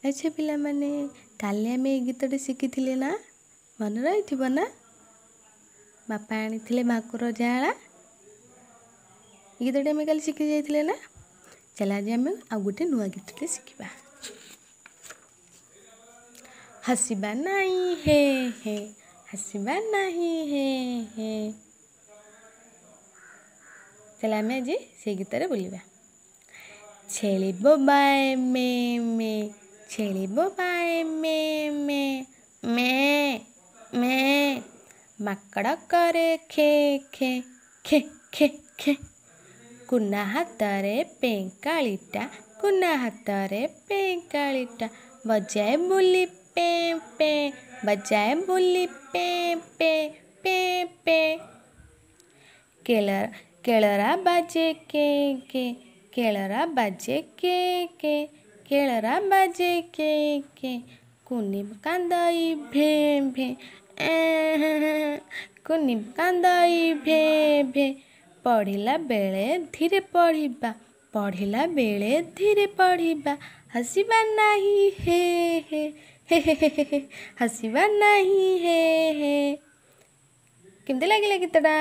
अच्छा पिला माने काली आमे ए गीतटी शिखिथिले ना मन रहिथिबो ना बापा आनिथिले माकुर जाला गीतटी आमे काली शिखि जाइथिले ना चल आज आमे आ गोटे नुआ गीतटे शिखिबा हसिबा नाही हे हे हसिबा नाही हे हे चल आमे आज से गीत रे बोलिबा छेली बोबाए मे छेली बोबाए मे माकड़ करे खे खे खे खे खे कुना हातरे पेंकालीटा कुना हातरे पेंकालीटा बजाए बुली पे पे बजाए बुली पे पे पे पे केलरा बाजे के केलरा बाजे के केलरा बाजे के कुनी कांदाई भे भे कुनी कांदाई भे भे पढ़िला बेले धीरे पढ़िबा पढ़िला बेले धीरे पढ़िबा हसिबा नाही हे हे हे हे हसिबा नाही हे हे केमती लागिला गीतटा।